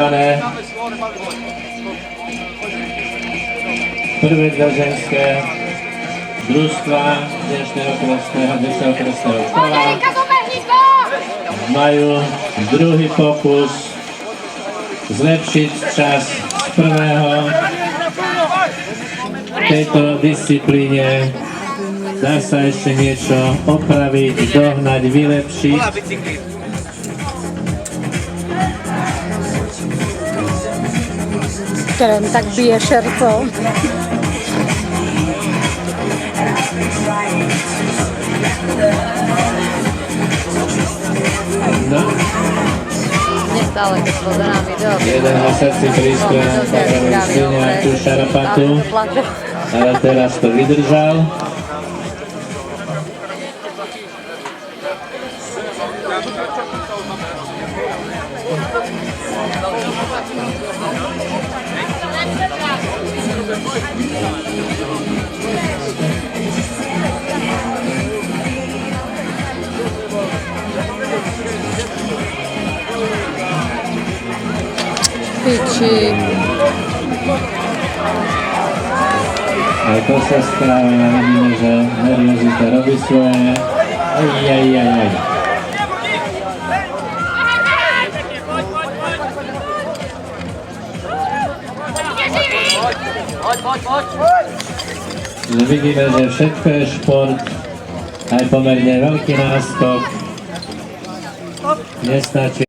Prvé dve ženské družstva dnešného okresného kola majú druhý pokus zlepšiť čas z prvého v tejto disciplíne. Dá sa ešte niečo opraviť, dohnať, vylepšiť. Ktorým tak bije šercov. No. Nestále, keď pozerám video. Jeden na srdci príspe nejakú šarapatu, ale teraz to vydržal. Piči. Aj to sa správa, vidíme, že nervozita robí svoje. Aj. Vidíme, že všetko je šport, aj pomerne veľký náskok. Nestačí